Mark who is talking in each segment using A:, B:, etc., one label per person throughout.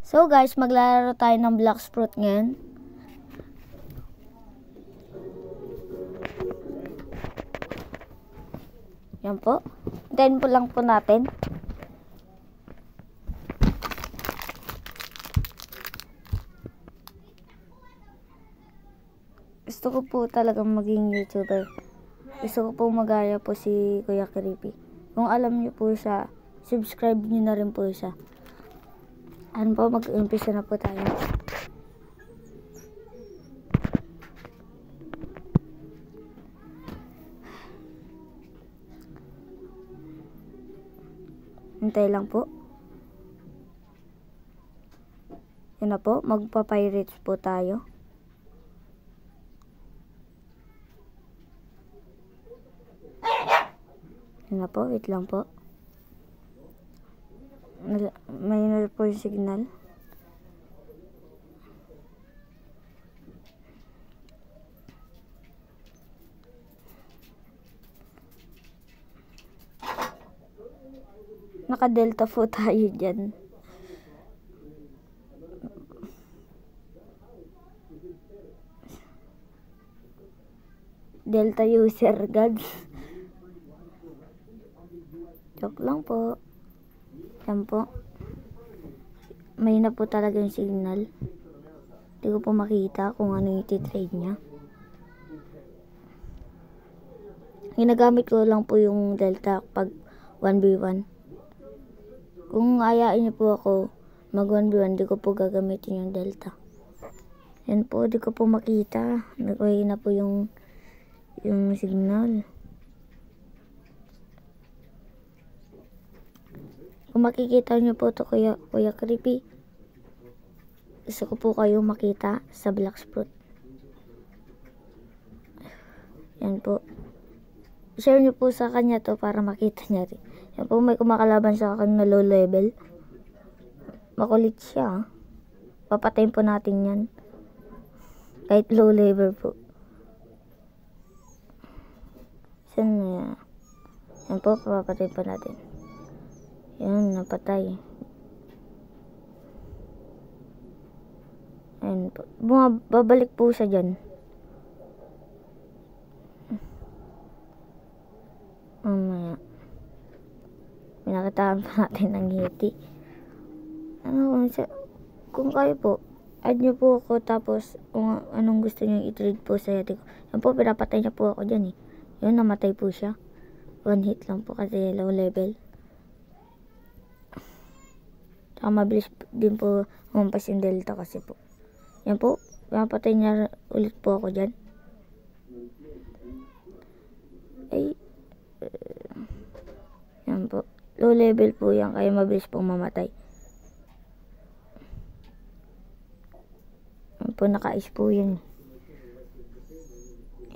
A: So guys, maglalaro tayo ng Blox Fruit ngayon. Yan po. Hintayin po lang po natin. Gusto ko po talagang maging YouTuber. Gusto ko po magaya po si Kuya Creepy. Kung alam niyo po siya, subscribe niyo na rin po siya. Ano po, mag-umpisa na po tayo. Hintay lang po. Yan na po, magpa-pirates po tayo. Yan na po, wait lang po. May na po yung signal. Naka-delta po tayo dyan. Delta user, gods. Joke lang po. Yan po. May na po talaga yung signal. Hindi ko po makita kung ano yung iti-trade niya. Ginagamit ko lang po yung delta pag 1v1. Kung ayain niyo po ako mag 1v1, di ko po gagamitin yung delta. Yan po, di ko po makita. Nagway na po yung signal. Kung makikita niyo po ito, Kuya Creepy, gusto ko po kayo makita sa Blox Fruit. Yan po. Share niyo po sa kanya to para makita niya rin. Yan po, may kumakalaban sa akin na low level. Makulit siya. Papatayin po natin yan. Kahit low level po. Saan na yan? Yan po, papatayin po natin. Yan, napatay. Ayan po. Babalik po siya dyan. Mamaya. Pinakataan pa natin ng Yeti. Kung kayo po, add nyo po ako, tapos kung anong gusto nyo i-trade po sa Yeti ko. Yan po, pinapatay niya po ako dyan eh. Yun, namatay po siya. 1 hit lang po kasi low level. Saka mabilis din po umampas yung delta kasi po. Yan po, pinapatay niya ulit po ako dyan. Ay, yan po. Low level po yan, kaya mabilis pong mamatay. Yan po, naka-ice po yun.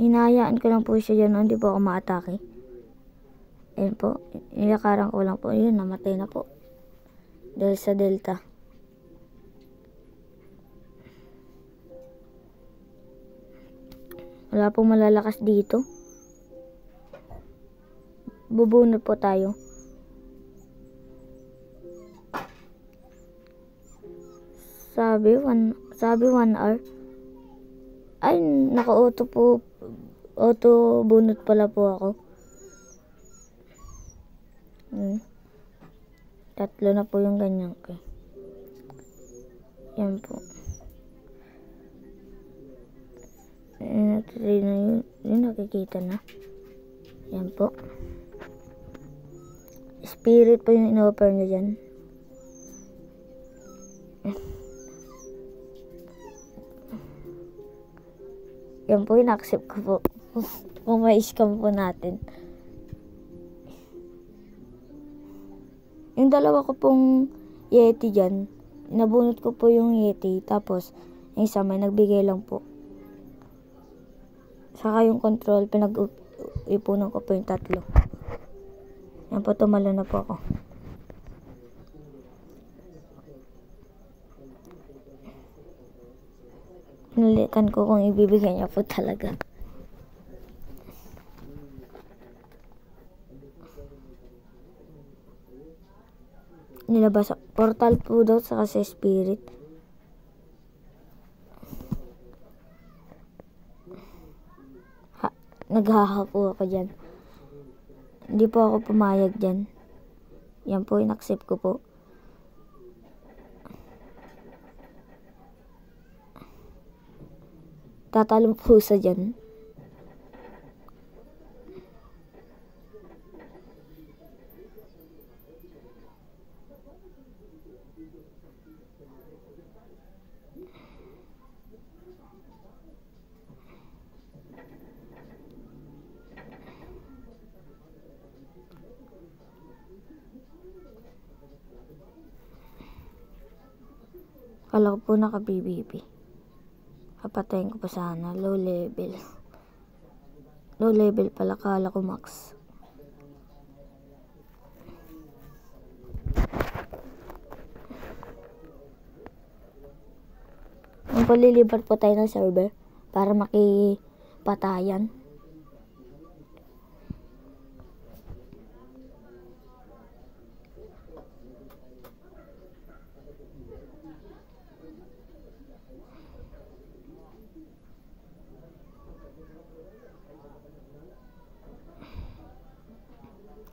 A: Hinahayaan ko lang po siya dyan, hindi po ako ma-atake. Ayan po, nilakaran ko lang po. Yun, namatay na po. Dahil sa delta. Wala pong malalakas dito. Bubunot po tayo. Sabi 1 hour. Ay, naka-auto po. Auto bunot pala po ako. Tatlo na po yung ganyan ko. Yan po. Try na yun. Yun, nakikita na. Yan po. Spirit po yung in-offer nyo dyan. Yan po, in-accept ko po. Kung may scam po natin. Yung dalawa ko pong Yeti dyan, nabunot ko po yung Yeti, tapos yung isa may nagbigay lang po. Saka yung control, pinag-ipunan ko po yung tatlo. Yan po, tumalo na po ako. Nalikan ko kung ibibigay niya po talaga. nilabas. Portal po daw sa kasi spirit. Naghaha po ako dyan. Hindi po ako pumayag dyan. Yan po, in-accept ko po. Tatalong po sa dyan. Kala ko po naka-BBB. Papatayin ko pa sana. Low level. Low level pala. Kala ko max. Palilibat po tayo ng server para makipatayan.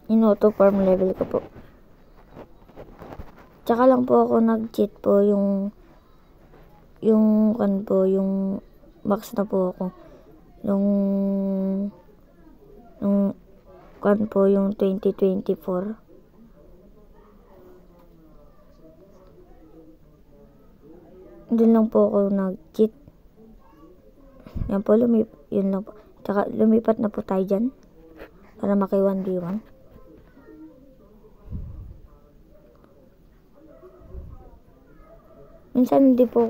A: In-auto farm level ko po. Tsaka lang po ako nag-cheat po yung max na po ako. Yung 2024. Doon lang po ako nag-cheat. Yan po, yun lang po. Tsaka lumipat na po tayo dyan. Para maki 1v1. Minsan hindi po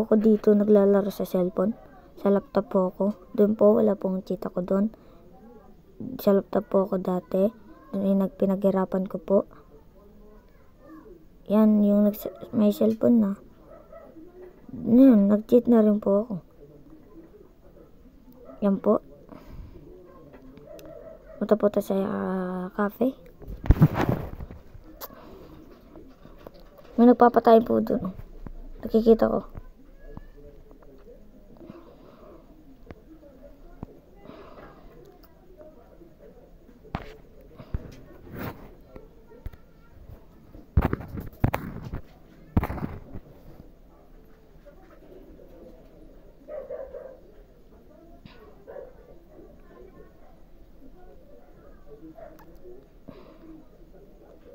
A: ako dito naglalaro sa cellphone. Sa laptop po ako. Doon po wala pong cheat ako doon. Sa laptop po ako dati. Doon pinaghirapan ko po. Yan yung may cellphone na. Yun, nag-cheat na rin po ako. Yan po. Punta po tayo sa cafe. May nagpapatay po doon. Nakikita ko.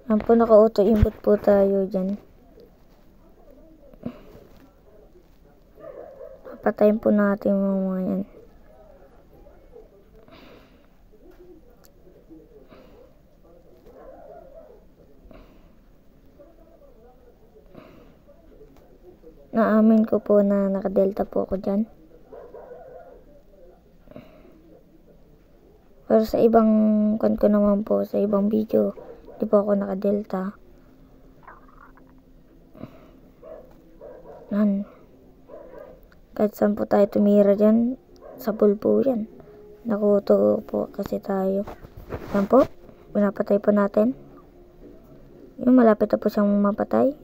A: Yan po, naka-auto input po tayo dyan. Patayin po natin mga yan. Naamin ko po na naka-delta po ako dyan. Pero sa ibang ko naman po, sa ibang video, di po ako naka-delta. Yan. Kahit saan po tayo tumira dyan, sa pool po yan. Nakuto po kasi tayo. Yan po, pinapatay po natin. Yung malapit na po siyang mapatay.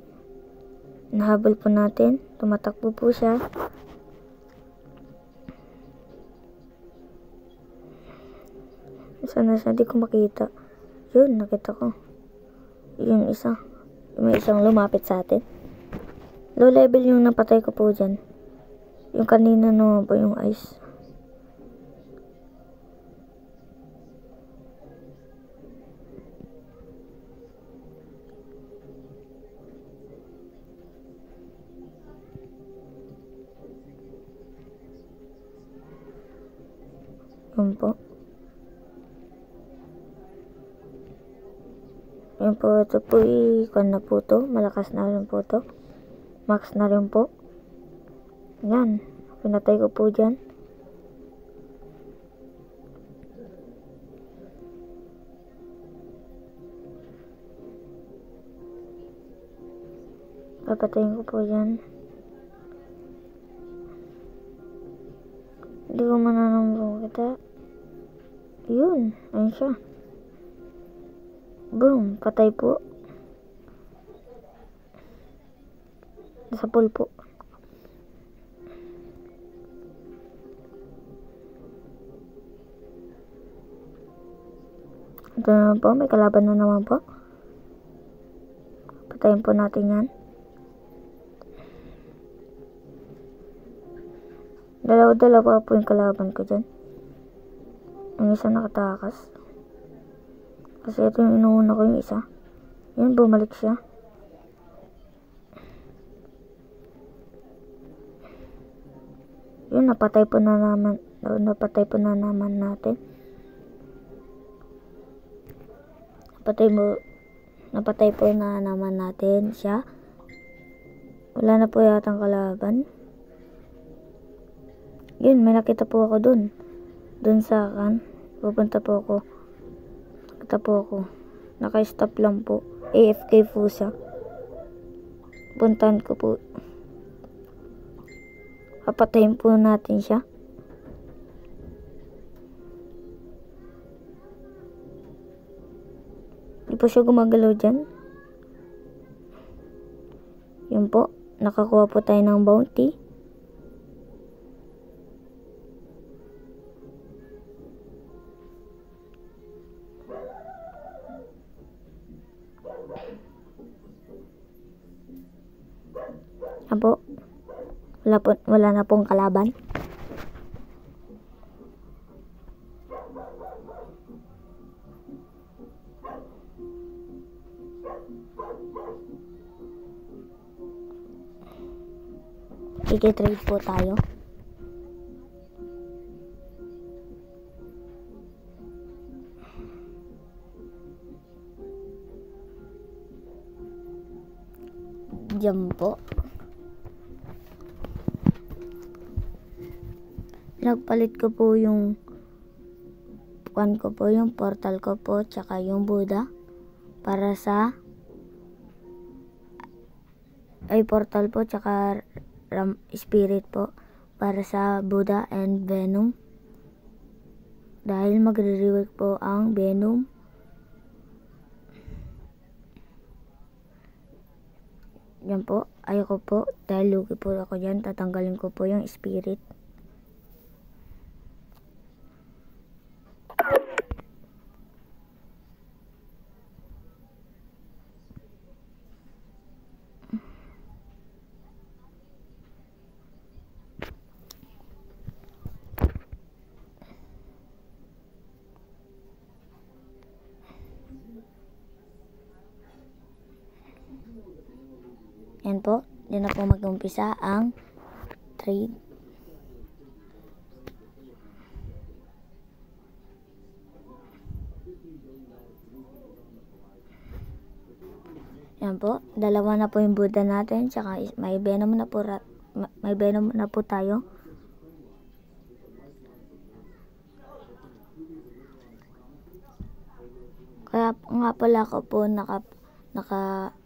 A: Nahabol po natin, tumatakbo po siya. Sana siya, di ko makita. Yun, nakita ko. Yung isa. May isang lumapit sa atin. Low level yung napatay ko po dyan. Yung kanina naman po yung ice. Yun po. Yun po, ito po ikon na po to. Malakas na rin po to. Max na rin po. Yan. Pinatay ko po dyan. Papatayin ko po dyan. Hindi ko mananong kita. Yun. Ayun siya. Boom, patay po. Nasa pool po. Ito naman po, may kalaban na naman po. Patayin po natin yan. Dalawa-dalawa po yung kalaban ko dyan. Yung isa nakatakas. Kasi ito yung inuuna ko yung isa. Yun, bumalik siya. Yun, napatay po na naman natin. Napatay po na naman natin siya. Wala na po yatang kalaban. Yun, may nakita po ako dun. Dun sa akin. Pupunta po ako. Nakita po ako. Naka-stop lang po. AFK po siya. Puntahan ko po. Papatayin po natin siya. Hindi po siya gumagalaw dyan. Yun po. Nakakuha po tayo ng bounty. Apo, wala na pong kalaban. Ike-trade po tayo. Diyan po. Pinagpalit ko po yung yung portal ko po, tsaka yung Buddha para sa portal po, tsaka spirit po para sa Buddha and Venom. Dahil magre-rework po ang Venom. Yan po, ayoko po, dahil lugi po ako dyan, tatanggalin ko po yung spirit. Yan po, yan na po mag-umpisa ang trade. Yan po, dalawa na po yung Buddha natin, tsaka may Venom na po tayo. Kaya nga pala ako po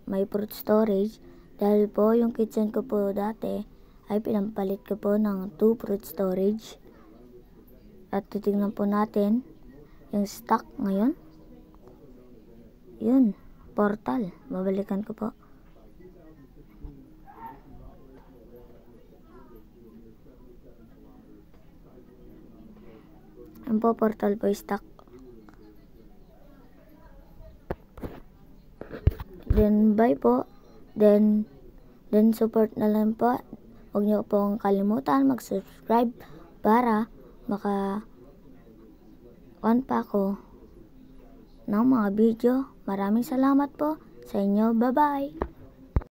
A: may fruit storage. Dahil po yung kitchen ko po dati ay pinampalit ko po ng 2 fruit storage. At titignan po natin yung stock ngayon. Yun, portal. Babalikan ko po. Yan po, portal po stock. Then bye po. Then support na lang po. Huwag niyo pong kalimutan mag-subscribe para maka-on pa ako ng mga video. Maraming salamat po sa inyo. Bye-bye!